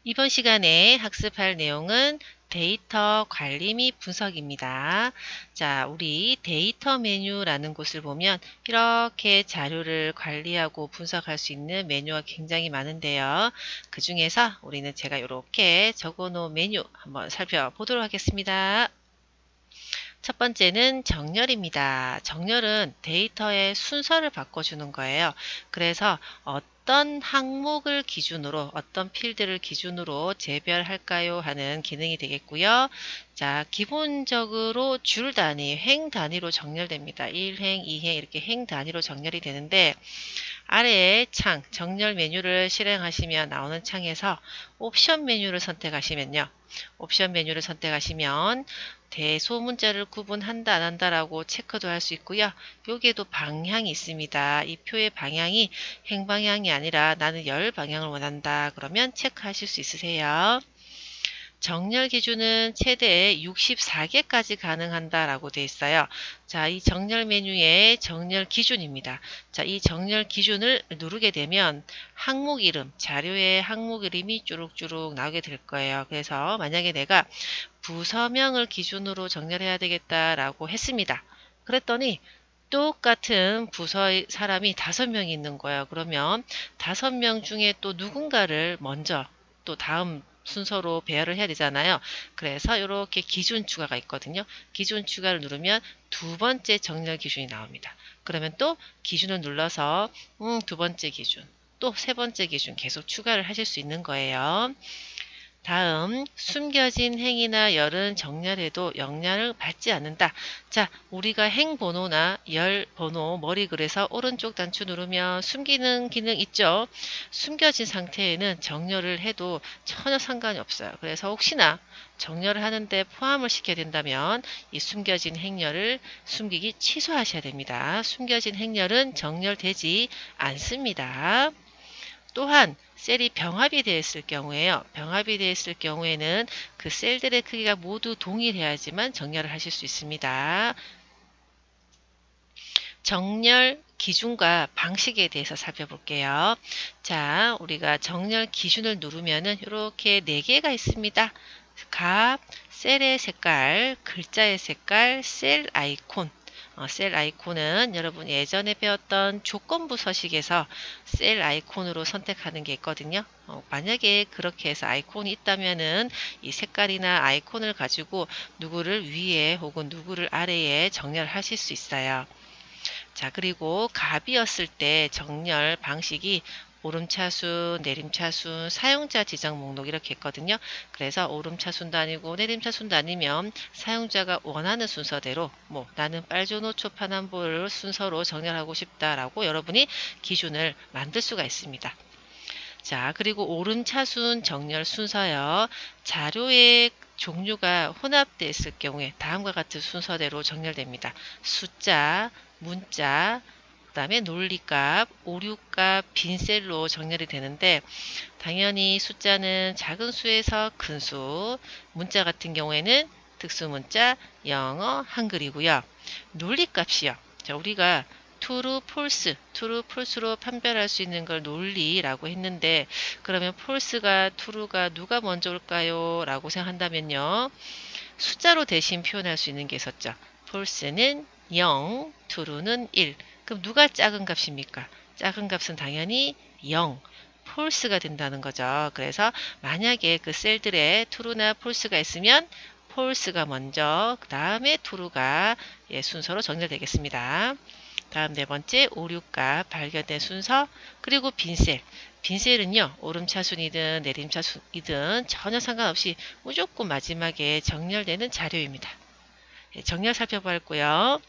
이번 시간에 학습할 내용은 데이터 관리 및 분석입니다. 자, 우리 데이터 메뉴라는 곳을 보면 이렇게 자료를 관리하고 분석할 수 있는 메뉴가 굉장히 많은데요. 그 중에서 우리는 제가 이렇게 적어 놓은 메뉴 한번 살펴보도록 하겠습니다. 첫 번째는 정렬입니다. 정렬은 데이터의 순서를 바꿔주는 거예요. 그래서 어떤 항목을 기준으로 어떤 필드를 기준으로 재별할까요 하는 기능이 되겠고요. 자, 기본적으로 줄 단위, 행 단위로 정렬됩니다. 1행, 2행 이렇게 행 단위로 정렬이 되는데 아래에 창, 정렬 메뉴를 실행하시면 나오는 창에서 옵션 메뉴를 선택하시면요. 옵션 메뉴를 선택하시면 대소문자를 구분한다 안 한다라고 체크도 할 수 있고요. 여기에도 방향이 있습니다. 이 표의 방향이 행방향이 아니라 나는 열 방향을 원한다. 그러면 체크하실 수 있으세요. 정렬 기준은 최대 64개까지 가능한다라고 되어 있어요. 자, 이 정렬 메뉴의 정렬 기준입니다. 자, 이 정렬 기준을 누르게 되면 항목 이름, 자료의 항목 이름이 쭈룩쭈룩 나오게 될 거예요. 그래서 만약에 내가 부서명을 기준으로 정렬해야 되겠다라고 했습니다. 그랬더니 똑같은 부서의 사람이 5명이 있는 거예요. 그러면 5명 중에 또 누군가를 먼저 또 다음 순서로 배열을 해야 되잖아요. 그래서 이렇게 기준 추가가 있거든요. 기준 추가를 누르면 두 번째 정렬 기준이 나옵니다. 그러면 또 기준을 눌러서 두 번째 기준, 또 세 번째 기준 계속 추가를 하실 수 있는 거예요. 다음 숨겨진 행이나 열은 정렬해도 영향을 받지 않는다. 자, 우리가 행 번호나 열 번호 머리 글에서 오른쪽 단추 누르면 숨기는 기능 있죠. 숨겨진 상태에는 정렬을 해도 전혀 상관이 없어요. 그래서 혹시나 정렬을 하는데 포함을 시켜야 된다면 이 숨겨진 행렬을 숨기기 취소하셔야 됩니다. 숨겨진 행렬은 정렬되지 않습니다. 또한 셀이 병합이 되어 있을 경우에요. 병합이 되어 있을 경우에는 그 셀들의 크기가 모두 동일해야지만 정렬을 하실 수 있습니다. 정렬 기준과 방식에 대해서 살펴볼게요. 자, 우리가 정렬 기준을 누르면은 이렇게 4개가 있습니다. 값, 셀의 색깔, 글자의 색깔, 셀 아이콘. 셀 아이콘은 여러분 예전에 배웠던 조건부 서식에서 셀 아이콘으로 선택하는 게 있거든요. 만약에 그렇게 해서 아이콘이 있다면은 이 색깔이나 아이콘을 가지고 누구를 위에 혹은 누구를 아래에 정렬하실 수 있어요. 자, 그리고 갑이었을 때 정렬 방식이 오름차순, 내림차순, 사용자 지정 목록 이렇게 있거든요. 그래서 오름차순도 아니고 내림차순도 아니면 사용자가 원하는 순서대로 나는 빨주노초 파남보를 순서로 정렬하고 싶다라고 여러분이 기준을 만들 수가 있습니다. 자, 그리고 오름차순 정렬 순서요. 자료의 종류가 혼합되어 있을 경우에 다음과 같은 순서대로 정렬됩니다. 숫자, 문자, 그 다음에 논리값, 오류값, 빈셀로 정렬이 되는데 당연히 숫자는 작은 수에서 큰 수, 문자 같은 경우에는 특수문자, 영어, 한글이고요. 논리값이요. 자, 우리가 true, false, true, false로 판별할 수 있는 걸 논리라고 했는데 그러면 false가 true가 누가 먼저 올까요? 라고 생각한다면요. 숫자로 대신 표현할 수 있는 게 있었죠. false는 0, true는 1. 그럼 누가 작은 값입니까? 작은 값은 당연히 0. false가 된다는 거죠. 그래서 만약에 그 셀들에 true나 false가 있으면 false가 먼저 그 다음에 true가 순서로 정렬되겠습니다. 다음 네 번째 오류값 발견된 순서 그리고 빈셀. 빈셀은요. 오름차순이든 내림차순이든 전혀 상관없이 무조건 마지막에 정렬되는 자료입니다. 정렬 살펴봤고요.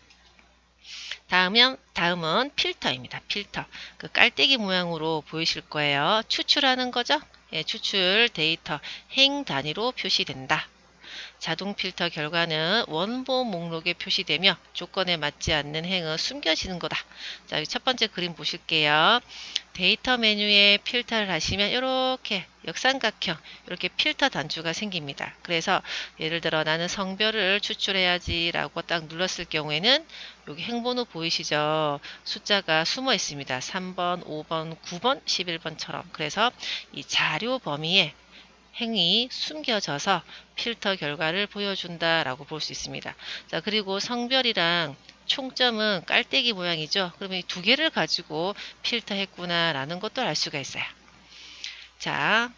다음은 필터입니다. 필터. 그 깔때기 모양으로 보이실 거예요. 추출하는 거죠. 추출 데이터 행 단위로 표시된다. 자동 필터 결과는 원본 목록에 표시되며 조건에 맞지 않는 행은 숨겨지는 거다. 자, 첫 번째 그림 보실게요. 데이터 메뉴에 필터를 하시면 이렇게 역삼각형 이렇게 필터 단추가 생깁니다. 그래서 예를 들어 나는 성별을 추출해야지 라고 딱 눌렀을 경우에는 여기 행번호 보이시죠? 숫자가 숨어 있습니다. 3번, 5번, 9번, 11번처럼. 그래서 이 자료 범위에 행이 숨겨져서 필터 결과를 보여준다라고 볼 수 있습니다. 자, 그리고 성별이랑 총점은 깔때기 모양이죠. 그러면 이 두 개를 가지고 필터했구나라는 것도 알 수가 있어요. 자,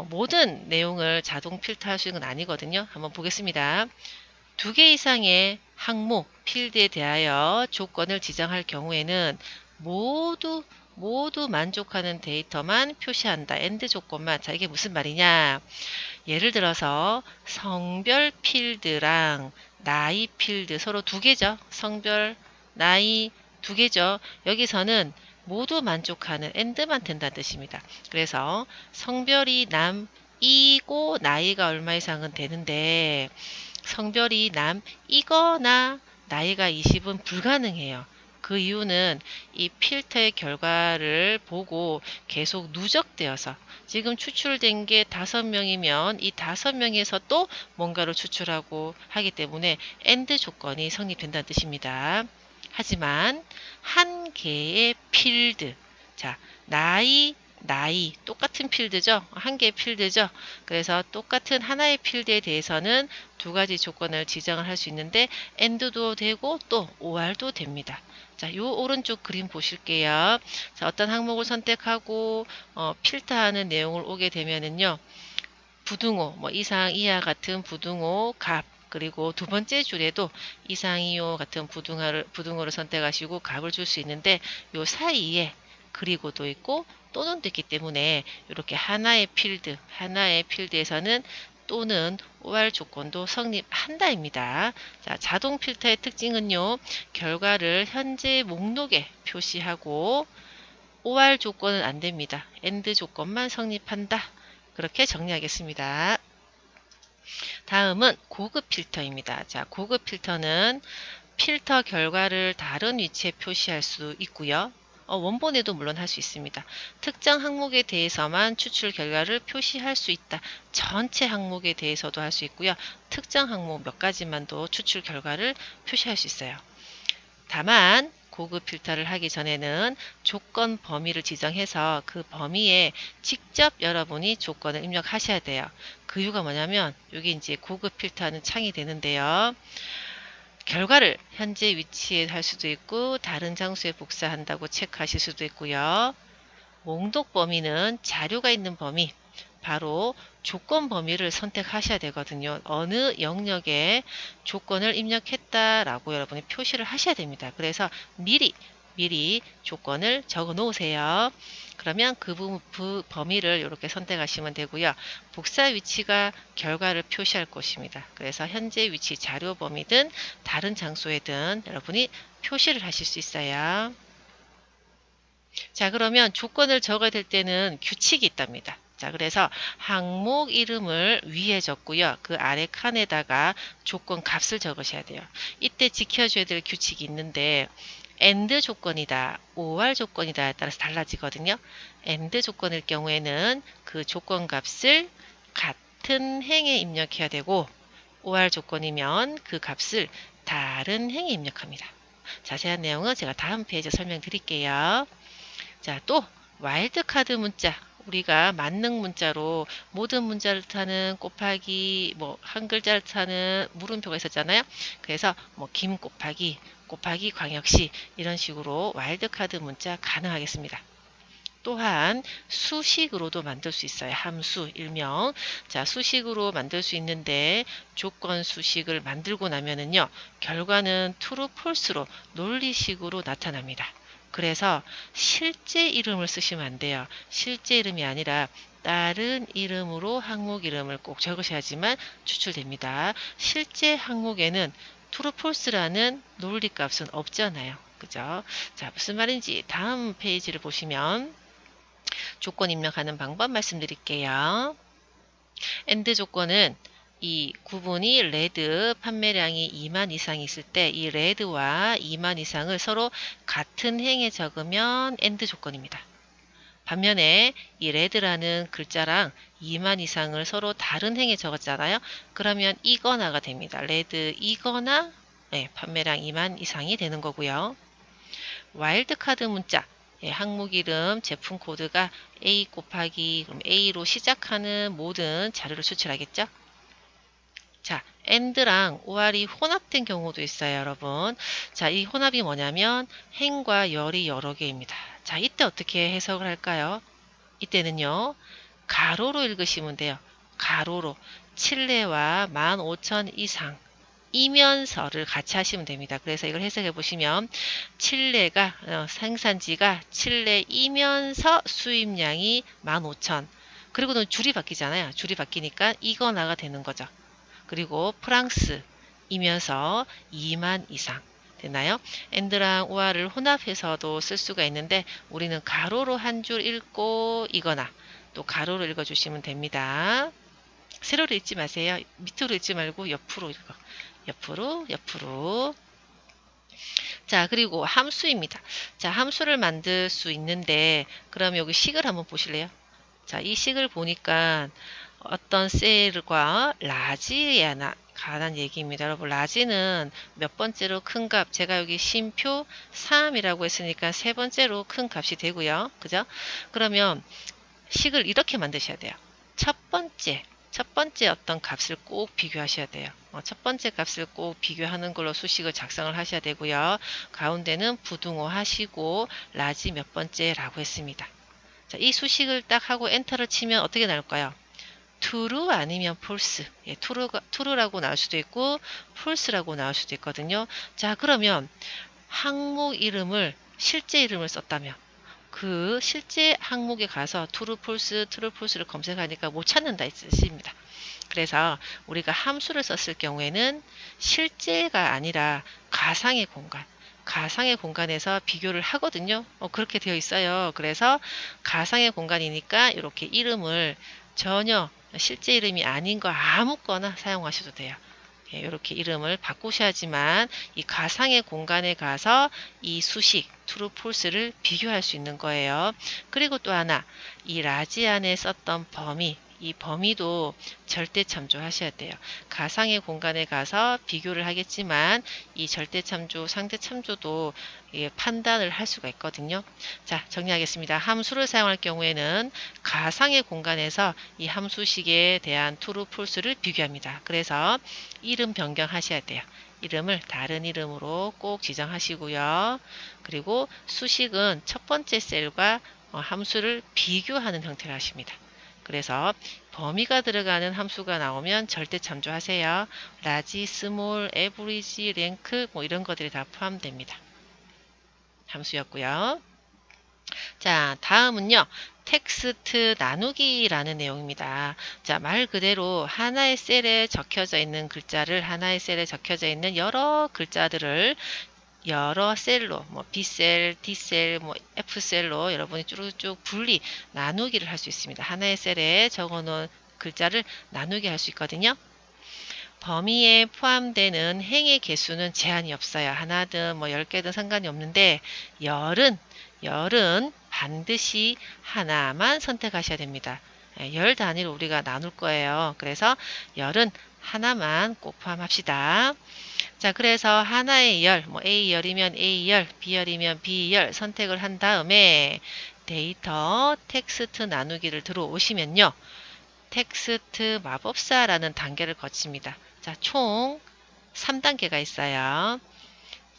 모든 내용을 자동 필터할 수 있는 건 아니거든요. 한번 보겠습니다. 두 개 이상의 항목, 필드에 대하여 조건을 지정할 경우에는 모두 만족하는 데이터만 표시한다. 엔드 조건만. 자, 이게 무슨 말이냐? 예를 들어서 성별 필드랑 나이 필드 서로 두 개죠. 성별, 나이 두 개죠. 여기서는 모두 만족하는 and만 된다는 뜻입니다. 그래서 성별이 남이고 나이가 얼마 이상은 되는데 성별이 남이거나 나이가 20은 불가능해요. 그 이유는 이 필터의 결과를 보고 계속 누적되어서 지금 추출된 게 5명이면 이 5명에서 또 뭔가를 추출하고 하기 때문에 AND 조건이 성립된다는 뜻입니다. 하지만 한 개의 필드, 자, 나이 똑같은 필드죠. 한 개의 필드죠. 그래서 똑같은 하나의 필드에 대해서는 두 가지 조건을 지정을 할 수 있는데 AND도 되고 또 OR도 됩니다. 자, 요 오른쪽 그림 보실게요. 자, 어떤 항목을 선택하고 필터하는 내용을 오게 되면은요. 부등호, 뭐 이상, 이하 같은 부등호, 값, 그리고 두 번째 줄에도 이상, 이호 같은 부등호를 선택하시고 값을 줄 수 있는데 요 사이에 그리고도 있고 또는도 있기 때문에 이렇게 하나의 필드에서는 또는 OR 조건도 성립한다입니다. 자, 자동 필터의 특징은요. 결과를 현재 목록에 표시하고 OR 조건은 안 됩니다. AND 조건만 성립한다. 그렇게 정리하겠습니다. 다음은 고급 필터입니다. 자, 고급 필터는 필터 결과를 다른 위치에 표시할 수 있고요. 원본에도 물론 할 수 있습니다. 특정 항목에 대해서만 추출 결과를 표시할 수 있다. 전체 항목에 대해서도 할 수 있고요. 특정 항목 몇 가지만도 추출 결과를 표시할 수 있어요. 다만 고급 필터를 하기 전에는 조건 범위를 지정해서 그 범위에 직접 여러분이 조건을 입력하셔야 돼요. 그 이유가 뭐냐면 여기 이제 고급 필터하는 창이 되는데요. 결과를 현재 위치에 할 수도 있고 다른 장소에 복사한다고 체크하실 수도 있고요. 목록 범위는 자료가 있는 범위, 바로 조건 범위를 선택하셔야 되거든요. 어느 영역에 조건을 입력했다라고 여러분이 표시를 하셔야 됩니다. 그래서 미리 조건을 적어 놓으세요. 그러면 그 범위를 이렇게 선택하시면 되고요. 복사 위치가 결과를 표시할 곳입니다. 그래서 현재 위치 자료 범위든 다른 장소에든 여러분이 표시를 하실 수 있어요. 자, 그러면 조건을 적어야 될 때는 규칙이 있답니다. 자, 그래서 항목 이름을 위에 적고요. 그 아래 칸에다가 조건 값을 적으셔야 돼요. 이때 지켜줘야 될 규칙이 있는데 AND 조건이다, OR 조건이다에 따라서 달라지거든요. AND 조건일 경우에는 그 조건 값을 같은 행에 입력해야 되고 OR 조건이면 그 값을 다른 행에 입력합니다. 자세한 내용은 제가 다음 페이지에 설명드릴게요. 자, 또 와일드카드 문자. 우리가 만능 문자로 모든 문자를 뜻하는 곱하기 뭐 한 글자를 뜻하는 물음표가 있었잖아요. 그래서 뭐 김 곱하기 광역시 이런 식으로 와일드카드 문자 가능하겠습니다. 또한 수식으로도 만들 수 있어요. 함수, 일명. 자, 수식으로 만들 수 있는데 조건 수식을 만들고 나면은요. 결과는 true, false로 논리식으로 나타납니다. 그래서 실제 이름을 쓰시면 안 돼요. 실제 이름이 아니라 다른 이름으로 항목 이름을 꼭 적으셔야지만 추출됩니다. 실제 항목에는 true, false라는 논리값은 없잖아요. 그죠? 자, 무슨 말인지 다음 페이지를 보시면 조건 입력하는 방법 말씀드릴게요. AND 조건은 이 구분이 레드 판매량이 2만 이상 있을 때 이 레드와 2만 이상을 서로 같은 행에 적으면 AND 조건입니다. 반면에 이 레드라는 글자랑 2만 이상을 서로 다른 행에 적었잖아요. 그러면 이거나가 됩니다. 레드 이거나 판매량 2만 이상이 되는 거고요. 와일드카드 문자 예, 항목 이름, 제품 코드가 A 곱하기 그럼 A로 시작하는 모든 자료를 추출하겠죠. 자, AND랑 OR이 혼합된 경우도 있어요, 여러분. 자, 이 혼합이 뭐냐면 행과 열이 여러 개입니다. 자, 이때 어떻게 해석을 할까요? 이때는요, 가로로 읽으시면 돼요. 가로로. 칠레와 15,000 이상. 이면서를 같이 하시면 됩니다. 그래서 이걸 해석해 보시면 칠레가 생산지가 칠레이면서 수입량이 15,000. 그리고는 줄이 바뀌잖아요. 줄이 바뀌니까 이거나가 되는 거죠. 그리고 프랑스이면서 2만 이상. 됐나요? 엔드랑 우아를 혼합해서도 쓸 수가 있는데 우리는 가로로 한 줄 읽고 이거나 또 가로로 읽어주시면 됩니다. 세로로 읽지 마세요. 밑으로 읽지 말고 옆으로 읽어. 옆으로, 옆으로. 자, 그리고 함수입니다. 자, 함수를 만들 수 있는데, 그럼 여기 식을 한번 보실래요? 자, 이 식을 보니까 어떤 셀과 라지에 관한 얘기입니다. 여러분, 라지는 몇 번째로 큰 값, 제가 여기 쉼표 3이라고 했으니까 세 번째로 큰 값이 되고요. 그죠? 그러면 식을 이렇게 만드셔야 돼요. 첫 번째 어떤 값을 꼭 비교하셔야 돼요. 첫 번째 값을 꼭 비교하는 걸로 수식을 작성을 하셔야 되고요. 가운데는 부등호 하시고 라지 몇 번째라고 했습니다. 자, 이 수식을 딱 하고 엔터를 치면 어떻게 나올까요? true 아니면 false. 예, true라고 나올 수도 있고 false라고 나올 수도 있거든요. 자, 그러면 항목 이름을 실제 이름을 썼다면 그 실제 항목에 가서 true, false를 검색하니까 못 찾는다 이 뜻입니다. 그래서 우리가 함수를 썼을 경우에는 실제가 아니라 가상의 공간에서 비교를 하거든요. 그렇게 되어 있어요. 그래서 가상의 공간이니까 이렇게 이름을 전혀 실제 이름이 아닌 거 아무거나 사용하셔도 돼요. 예, 이렇게 이름을 바꾸셔야지만 이 가상의 공간에 가서 이 수식 true, false를 비교할 수 있는 거예요. 그리고 또 하나 이 라지 안에 썼던 범위 이 범위도 절대 참조하셔야 돼요. 가상의 공간에 가서 비교를 하겠지만 이 절대 참조, 상대 참조도 판단을 할 수가 있거든요. 자, 정리하겠습니다. 함수를 사용할 경우에는 가상의 공간에서 이 함수식에 대한 true, false를 비교합니다. 그래서 이름 변경하셔야 돼요. 이름을 다른 이름으로 꼭 지정하시고요. 그리고 수식은 첫 번째 셀과 함수를 비교하는 형태로 하십니다. 그래서 범위가 들어가는 함수가 나오면 절대 참조하세요. 라지, 스몰, 에브리지, 랭크 뭐 이런 것들이 다 포함됩니다. 함수였고요. 자, 다음은요. 텍스트 나누기라는 내용입니다. 자, 말 그대로 하나의 셀에 적혀져 있는 글자를 하나의 셀에 적혀져 있는 여러 글자들을 여러 셀로 뭐 B셀, D셀, 뭐 F셀로 여러분이 쭉쭉 분리 나누기를 할 수 있습니다. 하나의 셀에 적어놓은 글자를 나누게 할 수 있거든요. 범위에 포함되는 행의 개수는 제한이 없어요. 하나든 뭐 10개든 상관이 없는데 열은 반드시 하나만 선택하셔야 됩니다. 열 단위로 우리가 나눌 거예요. 그래서 열은 하나만 꼭 포함합시다. 자, 그래서 하나의 열, 뭐 A열이면 A열, B열이면 B열 선택을 한 다음에 데이터 텍스트 나누기를 들어오시면요. 텍스트 마법사라는 단계를 거칩니다. 자, 총 3단계가 있어요.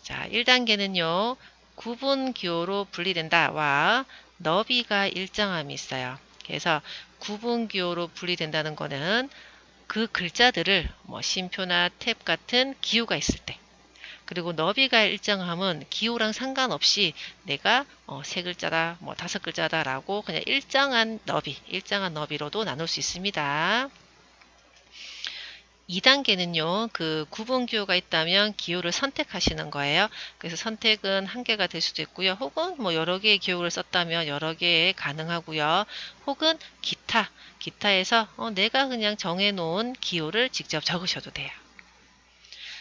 자, 1단계는요. 구분 기호로 분리된다와 너비가 일정함이 있어요. 그래서 구분 기호로 분리된다는 거는 그 글자들을 뭐 쉼표나 탭 같은 기호가 있을 때 그리고 너비가 일정함은 기호랑 상관없이 내가 세 글자다, 뭐 다섯 글자다라고 그냥 일정한 너비로도 나눌 수 있습니다. 2단계는요, 그 구분 기호가 있다면 기호를 선택하시는 거예요. 그래서 선택은 한 개가 될 수도 있고요. 혹은 뭐 여러 개의 기호를 썼다면 여러 개 가능하고요. 혹은 기타에서 내가 그냥 정해놓은 기호를 직접 적으셔도 돼요.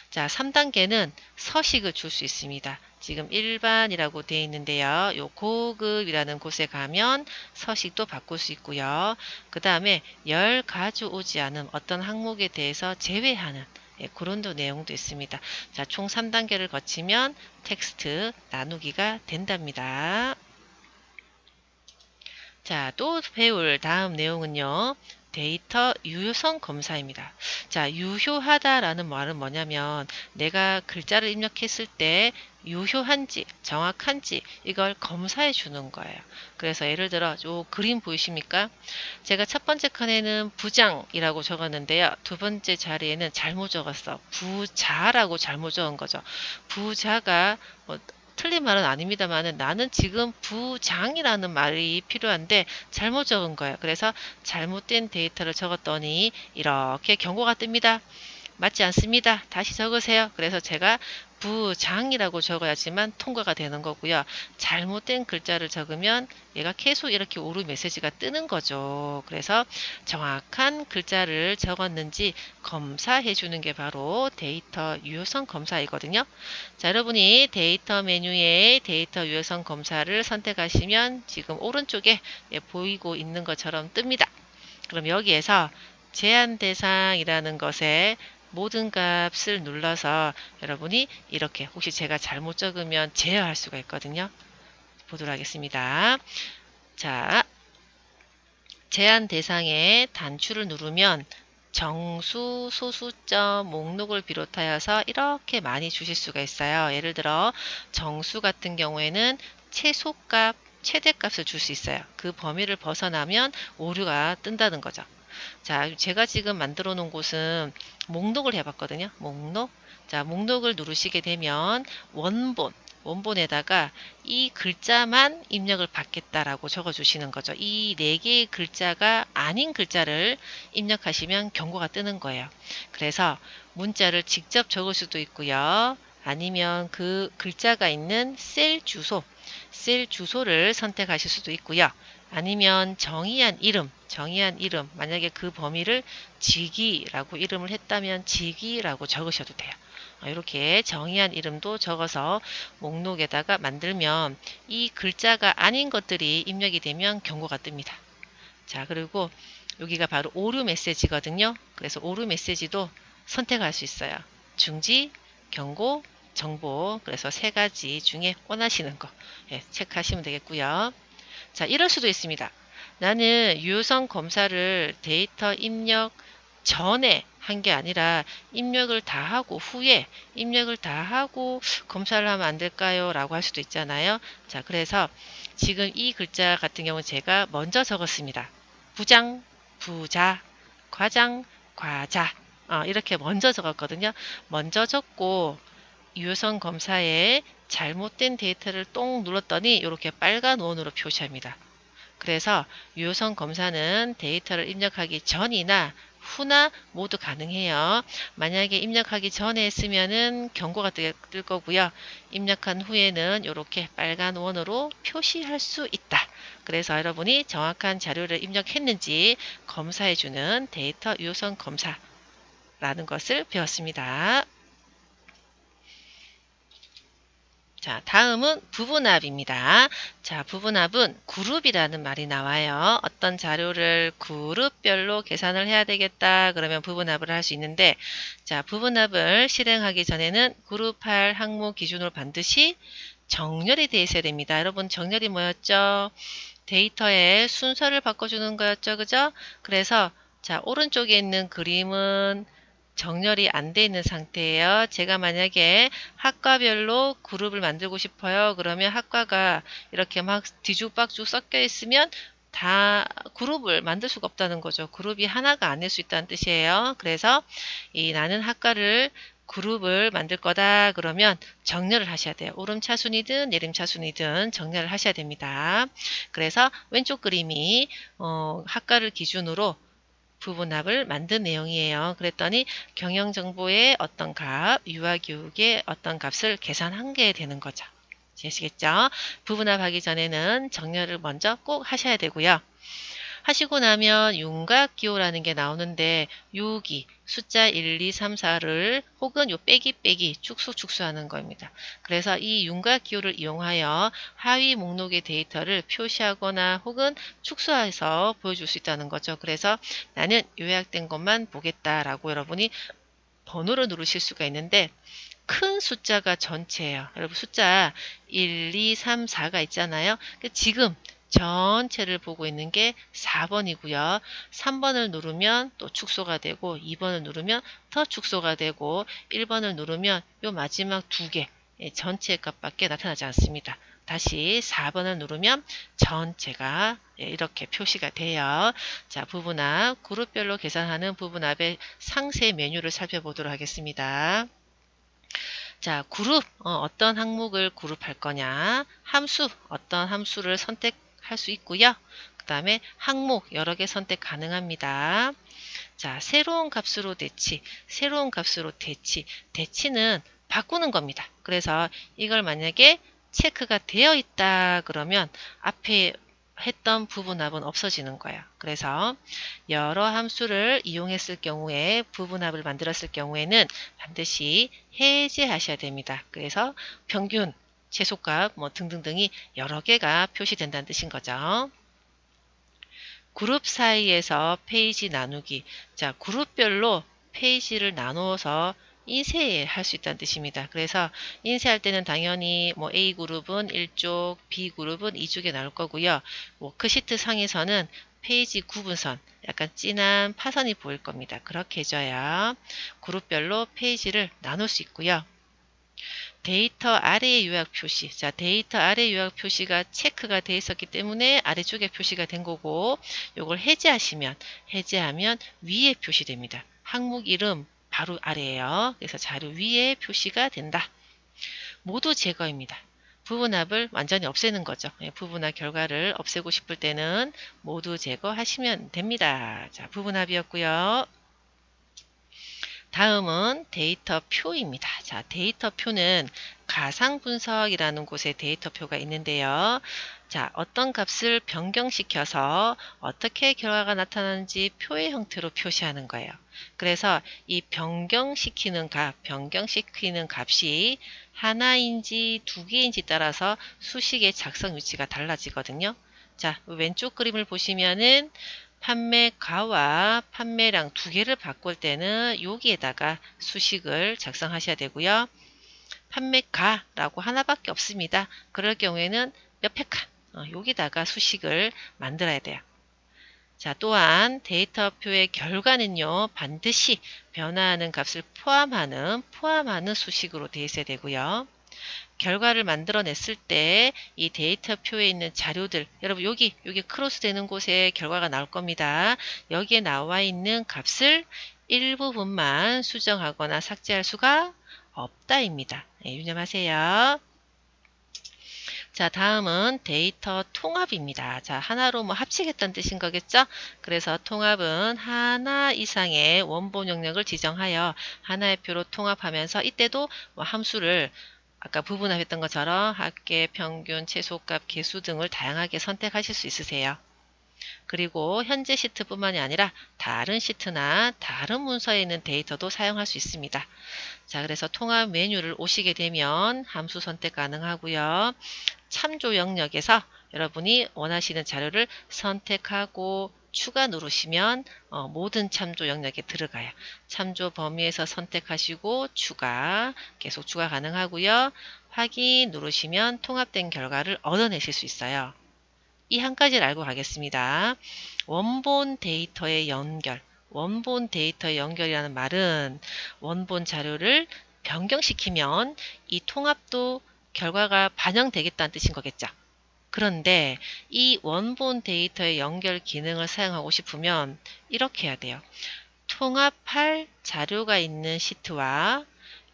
자, 3단계는 서식을 줄 수 있습니다. 지금 일반이라고 되어 있는데요. 요 고급이라는 곳에 가면 서식도 바꿀 수 있고요. 그 다음에 열 가져오지 않은 어떤 항목에 대해서 제외하는 그런 내용도 있습니다. 자, 총 3단계를 거치면 텍스트 나누기가 된답니다. 자, 또 배울 다음 내용은요. 데이터 유효성 검사입니다. 자, 유효하다라는 말은 뭐냐면 내가 글자를 입력했을 때 유효한지 정확한지 이걸 검사해 주는 거예요. 그래서 예를 들어 요 그림 보이십니까? 제가 첫 번째 칸에는 부장이라고 적었는데요. 두 번째 자리에는 잘못 적었어. 부자라고 잘못 적은 거죠. 부자가 뭐 틀린 말은 아닙니다만은 나는 지금 부장이라는 말이 필요한데 잘못 적은 거예요. 그래서 잘못된 데이터를 적었더니 이렇게 경고가 뜹니다. 맞지 않습니다. 다시 적으세요. 그래서 제가 부장이라고 적어야지만 통과가 되는 거고요. 잘못된 글자를 적으면 얘가 계속 이렇게 오류 메시지가 뜨는 거죠. 그래서 정확한 글자를 적었는지 검사해 주는 게 바로 데이터 유효성 검사이거든요. 자, 여러분이 데이터 메뉴에 데이터 유효성 검사를 선택하시면 지금 오른쪽에 보이고 있는 것처럼 뜹니다. 그럼 여기에서 제한 대상이라는 것에 모든 값을 눌러서 여러분이 이렇게 혹시 제가 잘못 적으면 제어할 수가 있거든요. 보도록 하겠습니다. 자, 제한 대상에 단추를 누르면 정수, 소수점, 목록을 비롯하여서 이렇게 많이 주실 수가 있어요. 예를 들어 정수 같은 경우에는 최소값, 최대값을 줄 수 있어요. 그 범위를 벗어나면 오류가 뜬다는 거죠. 자, 제가 지금 만들어 놓은 곳은 목록을 해봤거든요. 목록. 자, 목록을 누르시게 되면 원본에다가 이 글자만 입력을 받겠다라고 적어주시는 거죠. 이 네 개의 글자가 아닌 글자를 입력하시면 경고가 뜨는 거예요. 그래서 문자를 직접 적을 수도 있고요. 아니면 그 글자가 있는 셀 주소를 선택하실 수도 있고요. 아니면 정의한 이름, 만약에 그 범위를 직위라고 이름을 했다면 직위라고 적으셔도 돼요. 이렇게 정의한 이름도 적어서 목록에다가 만들면 이 글자가 아닌 것들이 입력이 되면 경고가 뜹니다. 자, 그리고 여기가 바로 오류 메시지거든요. 그래서 오류 메시지도 선택할 수 있어요. 중지, 경고, 정보. 그래서 세 가지 중에 원하시는 거 체크하시면 되겠고요. 자, 이럴 수도 있습니다. 나는 유효성 검사를 데이터 입력 전에 한 게 아니라 입력을 다 하고 후에 입력을 다 하고 검사를 하면 안 될까요? 라고 할 수도 있잖아요. 자, 그래서 지금 이 글자 같은 경우는 제가 먼저 적었습니다. 부장, 부자, 과장, 과자. 이렇게 먼저 적었거든요. 먼저 적고 유효성 검사에 잘못된 데이터를 똥 눌렀더니 이렇게 빨간 원으로 표시합니다. 그래서 유효성 검사는 데이터를 입력하기 전이나 후나 모두 가능해요. 만약에 입력하기 전에 했으면은 경고가 뜰 거고요. 입력한 후에는 이렇게 빨간 원으로 표시할 수 있다. 그래서 여러분이 정확한 자료를 입력했는지 검사해주는 데이터 유효성 검사라는 것을 배웠습니다. 자, 다음은 부분합입니다. 자, 부분합은 그룹이라는 말이 나와요. 어떤 자료를 그룹별로 계산을 해야 되겠다. 그러면 부분합을 할 수 있는데, 자, 부분합을 실행하기 전에는 그룹할 항목 기준으로 반드시 정렬이 되어 있어야 됩니다. 여러분, 정렬이 뭐였죠? 데이터의 순서를 바꿔주는 거였죠. 그죠? 그래서, 자, 오른쪽에 있는 그림은 정렬이 안 돼 있는 상태예요. 제가 만약에 학과별로 그룹을 만들고 싶어요. 그러면 학과가 이렇게 막 뒤죽박죽 섞여 있으면 다 그룹을 만들 수가 없다는 거죠. 그룹이 하나가 아닐 수 있다는 뜻이에요. 그래서 나는 학과를 그룹을 만들 거다 그러면 정렬을 하셔야 돼요. 오름차순이든 내림차순이든 정렬을 하셔야 됩니다. 그래서 왼쪽 그림이 학과를 기준으로 부분합을 만든 내용이에요. 그랬더니 경영정보의 어떤 값, 유아교육의 어떤 값을 계산한 게 되는 거죠. 아시겠죠? 부분합하기 전에는 정렬을 먼저 꼭 하셔야 되고요. 하시고 나면 윤곽기호라는 게 나오는데 여기 숫자 1, 2, 3, 4를 혹은 요 빼기 축소하는 겁니다. 그래서 이 윤곽기호를 이용하여 하위 목록의 데이터를 표시하거나 혹은 축소해서 보여줄 수 있다는 거죠. 그래서 나는 요약된 것만 보겠다라고 여러분이 번호를 누르실 수가 있는데 큰 숫자가 전체예요. 여러분 숫자 1, 2, 3, 4가 있잖아요. 지금 전체를 보고 있는 게 4번이고요. 3번을 누르면 또 축소가 되고 2번을 누르면 더 축소가 되고 1번을 누르면 요 마지막 두 개 전체 값밖에 나타나지 않습니다. 다시 4번을 누르면 전체가 이렇게 표시가 돼요. 자, 부분합, 그룹별로 계산하는 부분합의 상세 메뉴를 살펴보도록 하겠습니다. 자, 그룹, 어떤 항목을 그룹할 거냐, 함수, 어떤 함수를 선택할 수 있고요. 그 다음에 항목, 여러 개 선택 가능합니다. 자, 새로운 값으로 대치, 새로운 값으로 대치, 대치는 바꾸는 겁니다. 그래서 이걸 만약에 체크가 되어 있다 그러면 앞에 했던 부분합은 없어지는 거예요. 그래서 여러 함수를 이용했을 경우에 부분합을 만들었을 경우에는 반드시 해제하셔야 됩니다. 그래서 평균, 최소값 뭐 등등등이 여러 개가 표시된다는 뜻인 거죠. 그룹 사이에서 페이지 나누기. 자, 그룹별로 페이지를 나누어서 인쇄할 수 있다는 뜻입니다. 그래서 인쇄할 때는 당연히 뭐 A그룹은 1쪽, B그룹은 2쪽에 나올 거고요. 워크시트 상에서는 페이지 구분선, 약간 진한 파선이 보일 겁니다. 그렇게 해줘야 그룹별로 페이지를 나눌 수 있고요. 데이터 아래의 요약 표시. 자, 데이터 아래 요약 표시가 체크가 되어 있었기 때문에 아래쪽에 표시가 된 거고, 요걸 해제하면 위에 표시됩니다. 항목 이름 바로 아래에요. 그래서 자료 위에 표시가 된다. 모두 제거입니다. 부분합을 완전히 없애는 거죠. 부분합 결과를 없애고 싶을 때는 모두 제거하시면 됩니다. 자, 부분합이었고요. 다음은 데이터표입니다. 자, 데이터표는 가상분석이라는 곳에 데이터표가 있는데요. 자, 어떤 값을 변경시켜서 어떻게 결과가 나타나는지 표의 형태로 표시하는 거예요. 그래서 이 변경시키는 값이 하나인지 두 개인지 따라서 수식의 작성 위치가 달라지거든요. 자, 왼쪽 그림을 보시면은 판매가와 판매량 두 개를 바꿀 때는 여기에다가 수식을 작성하셔야 되고요. 판매가라고 하나밖에 없습니다. 그럴 경우에는 몇백 칸, 여기다가 수식을 만들어야 돼요. 자, 또한 데이터표의 결과는요, 반드시 변화하는 값을 포함하는 수식으로 되어 있어야 되고요. 결과를 만들어냈을 때 이 데이터표에 있는 자료들, 여러분 여기 크로스 되는 곳에 결과가 나올 겁니다. 여기에 나와 있는 값을 일부분만 수정하거나 삭제할 수가 없다입니다. 네, 유념하세요. 자, 다음은 데이터 통합입니다. 자, 하나로 뭐 합치겠다는 뜻인 거겠죠? 그래서 통합은 하나 이상의 원본 영역을 지정하여 하나의 표로 통합하면서 이때도 뭐 함수를 아까 부분합했던 것처럼 합계, 평균, 최소값, 개수 등을 다양하게 선택하실 수 있으세요. 그리고 현재 시트뿐만이 아니라 다른 시트나 다른 문서에 있는 데이터도 사용할 수 있습니다. 자, 그래서 통합 메뉴를 오시게 되면 함수 선택 가능하고요. 참조 영역에서 여러분이 원하시는 자료를 선택하고 추가 누르시면 모든 참조 영역에 들어가요. 참조 범위에서 선택하시고 계속 추가 가능하고요. 확인 누르시면 통합된 결과를 얻어내실 수 있어요. 이 한 가지를 알고 가겠습니다. 원본 데이터의 연결. 원본 데이터의 연결이라는 말은 원본 자료를 변경시키면 이 통합도 결과가 반영되겠다는 뜻인 거겠죠. 그런데 이 원본 데이터의 연결 기능을 사용하고 싶으면 이렇게 해야 돼요. 통합할 자료가 있는 시트와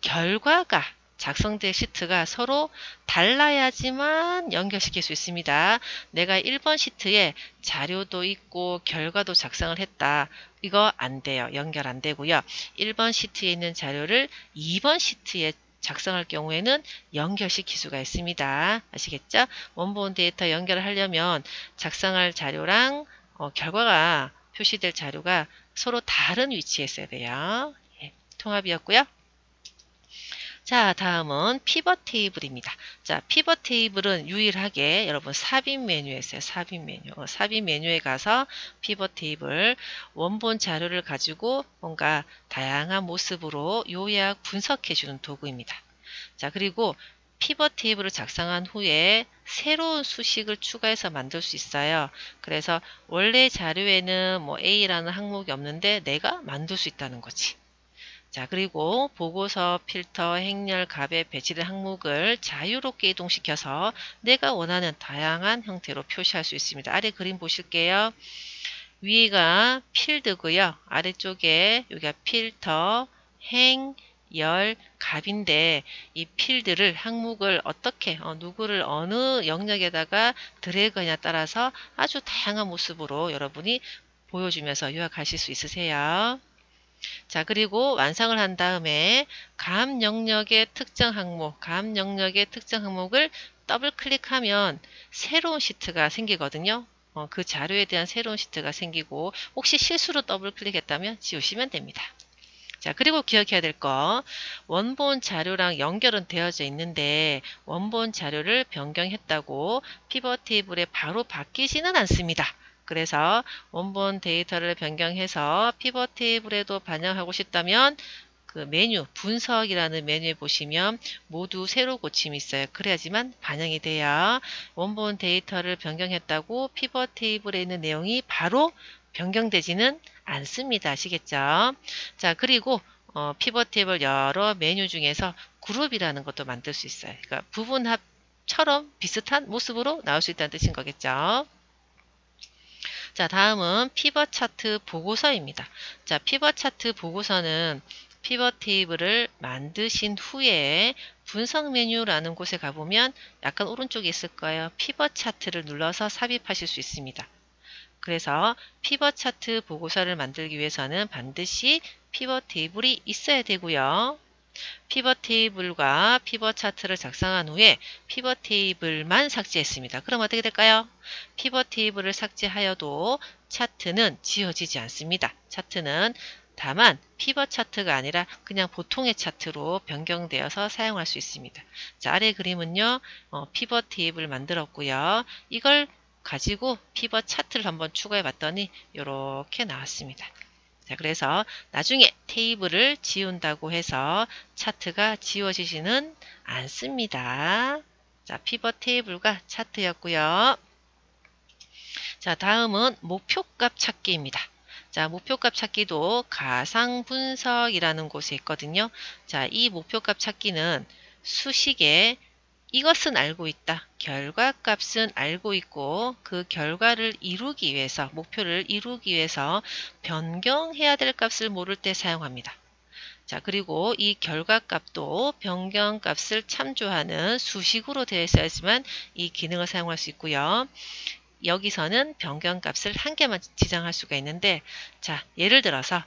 결과가 작성된 시트가 서로 달라야지만 연결시킬 수 있습니다. 내가 1번 시트에 자료도 있고 결과도 작성을 했다. 이거 안 돼요. 연결 안 되고요. 1번 시트에 있는 자료를 2번 시트에 작성할 경우에는 연결시킬 수가 있습니다. 아시겠죠? 원본 데이터 연결을 하려면 작성할 자료랑 결과가 표시될 자료가 서로 다른 위치에 있어야 돼요. 예, 통합이었고요. 자, 다음은 피벗 테이블입니다. 자, 피벗 테이블은 유일하게 여러분 삽입 메뉴에 있어요. 삽입 메뉴. 삽입 메뉴에 가서 피벗 테이블 원본 자료를 가지고 뭔가 다양한 모습으로 요약 분석해 주는 도구입니다. 자, 그리고 피벗 테이블을 작성한 후에 새로운 수식을 추가해서 만들 수 있어요. 그래서 원래 자료에는 뭐 A라는 항목이 없는데 내가 만들 수 있다는 거지. 자, 그리고 보고서, 필터, 행렬, 값에 배치된 항목을 자유롭게 이동시켜서 내가 원하는 다양한 형태로 표시할 수 있습니다. 아래 그림 보실게요. 위가 필드고요. 아래쪽에 여기가 필터, 행, 열, 값인데 이 필드를 항목을 어떻게 누구를 어느 영역에다가 드래그하냐에 따라서 아주 다양한 모습으로 여러분이 보여주면서 요약하실 수 있으세요. 자, 그리고 완성을 한 다음에 감 영역의 특정 항목, 감 영역의 특정 항목을 더블 클릭하면 새로운 시트가 생기거든요. 그 자료에 대한 새로운 시트가 생기고 혹시 실수로 더블 클릭했다면 지우시면 됩니다. 자, 그리고 기억해야 될 거, 원본 자료랑 연결은 되어져 있는데 원본 자료를 변경했다고 피벗 테이블에 바로 바뀌지는 않습니다. 그래서 원본 데이터를 변경해서 피벗 테이블에도 반영하고 싶다면 그 메뉴, 분석이라는 메뉴에 보시면 모두 새로 고침이 있어요. 그래야지만 반영이 돼요. 원본 데이터를 변경했다고 피벗 테이블에 있는 내용이 바로 변경되지는 않습니다. 아시겠죠? 자, 그리고 피벗 테이블 여러 메뉴 중에서 그룹이라는 것도 만들 수 있어요. 그러니까 부분합처럼 비슷한 모습으로 나올 수 있다는 뜻인 거겠죠. 자, 다음은 피벗 차트 보고서입니다. 자, 피벗 차트 보고서는 피벗 테이블을 만드신 후에 분석 메뉴라는 곳에 가보면 약간 오른쪽에 있을 거예요. 피벗 차트를 눌러서 삽입하실 수 있습니다. 그래서 피벗 차트 보고서를 만들기 위해서는 반드시 피벗 테이블이 있어야 되고요. 피벗 테이블과 피벗 차트를 작성한 후에 피벗 테이블만 삭제했습니다. 그럼 어떻게 될까요? 피벗 테이블을 삭제하여도 차트는 지워지지 않습니다. 차트는 다만 피벗 차트가 아니라 그냥 보통의 차트로 변경되어서 사용할 수 있습니다. 자, 아래 그림은요. 피벗 테이블 만들었고요. 이걸 가지고 피벗 차트를 한번 추가해 봤더니 이렇게 나왔습니다. 자, 그래서 나중에 테이블을 지운다고 해서 차트가 지워지지는 않습니다. 자, 피벗 테이블과 차트였고요. 자, 다음은 목표값 찾기입니다. 자, 목표값 찾기도 가상 분석이라는 곳에 있거든요. 자, 이 목표값 찾기는 수식에 이것은 알고 있다. 결과값은 알고 있고 그 결과를 이루기 위해서, 목표를 이루기 위해서 변경해야 될 값을 모를 때 사용합니다. 자, 그리고 이 결과값도 변경값을 참조하는 수식으로 되어 있어야지만 이 기능을 사용할 수 있고요. 여기서는 변경값을 한 개만 지정할 수가 있는데, 자, 예를 들어서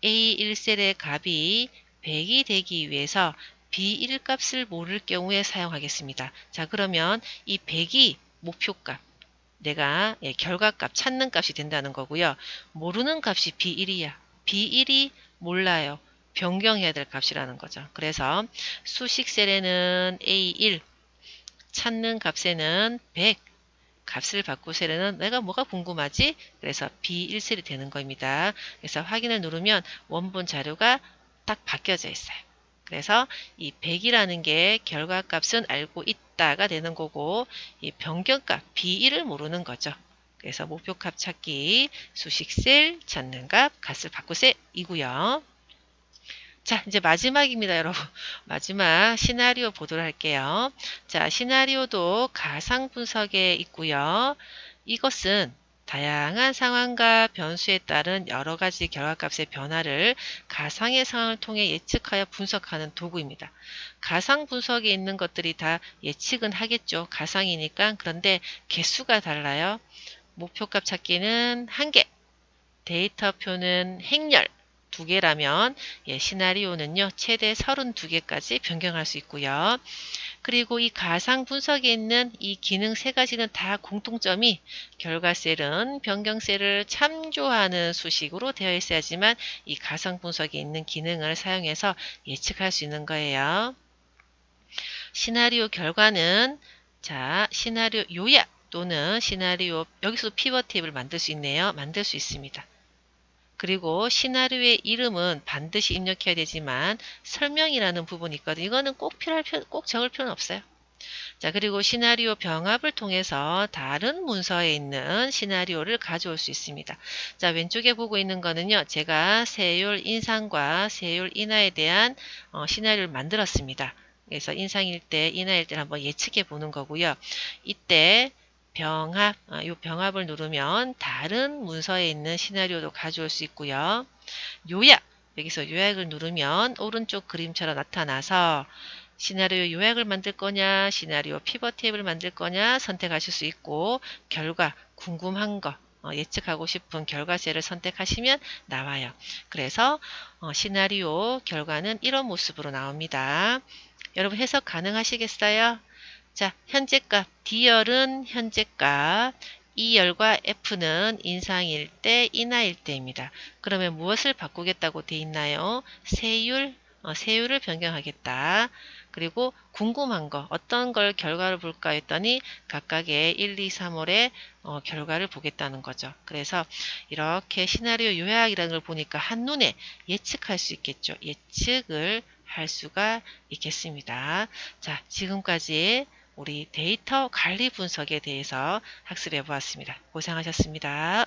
A1셀의 값이 100이 되기 위해서 B1 값을 모를 경우에 사용하겠습니다. 자, 그러면 이 100이 목표값, 내가 결과값 찾는 값이 된다는 거고요. 모르는 값이 B1이야. B1이 몰라요. 변경해야 될 값이라는 거죠. 그래서 수식 셀에는 A1, 찾는 값에는 100, 값을 바꿀 셀에는 내가 뭐가 궁금하지? 그래서 B1셀이 되는 겁니다. 그래서 확인을 누르면 원본 자료가 딱 바뀌어져 있어요. 그래서 이 100이라는 게 결과값은 알고 있다가 되는 거고 이 변경값 B1을 모르는 거죠. 그래서 목표값 찾기, 수식셀, 찾는 값, 값을 바꿀 셀이고요. 자, 이제 마지막입니다, 여러분. 마지막 시나리오 보도록 할게요. 자, 시나리오도 가상 분석에 있고요. 이것은 다양한 상황과 변수에 따른 여러 가지 결과값의 변화를 가상의 상황을 통해 예측하여 분석하는 도구입니다. 가상 분석에 있는 것들이 다 예측은 하겠죠. 가상이니까. 그런데 개수가 달라요. 목표값 찾기는 1개, 데이터표는 행렬, 2개라면 시나리오는요 최대 32개까지 변경할 수 있고요. 그리고 이 가상 분석에 있는 이 기능 3가지는 다 공통점이 결과셀은 변경셀을 참조하는 수식으로 되어 있어야지만 이 가상 분석에 있는 기능을 사용해서 예측할 수 있는 거예요. 시나리오 결과는 자, 시나리오 요약 또는 시나리오 여기서 피벗 테이블 만들 수 있네요. 만들 수 있습니다. 그리고 시나리오의 이름은 반드시 입력해야 되지만 설명이라는 부분이 있거든요. 이거는 꼭 적을 필요는 없어요. 자, 그리고 시나리오 병합을 통해서 다른 문서에 있는 시나리오를 가져올 수 있습니다. 자, 왼쪽에 보고 있는 거는요. 제가 세율 인상과 세율 인하에 대한 시나리오를 만들었습니다. 그래서 인상일 때, 인하일 때를 한번 예측해 보는 거고요. 이때 이 병합을 누르면 다른 문서에 있는 시나리오도 가져올 수 있고요. 요약! 여기서 요약을 누르면 오른쪽 그림처럼 나타나서 시나리오 요약을 만들 거냐, 시나리오 피벗 테이블을 만들 거냐 선택하실 수 있고, 결과, 궁금한 거, 예측하고 싶은 결과지를 선택하시면 나와요. 그래서 시나리오 결과는 이런 모습으로 나옵니다. 여러분 해석 가능하시겠어요? 자, 현재값, D열은 현재값, E열과 F는 인상일 때, 인하일 때입니다. 그러면 무엇을 바꾸겠다고 돼 있나요? 세율을 변경하겠다. 그리고 궁금한 거, 어떤 걸 결과를 볼까 했더니 각각의 1, 2, 3월의 결과를 보겠다는 거죠. 그래서 이렇게 시나리오 요약이라는 걸 보니까 한눈에 예측할 수 있겠죠. 예측을 할 수가 있겠습니다. 자, 지금까지 우리 데이터 관리 분석에 대해서 학습해 보았습니다. 고생하셨습니다.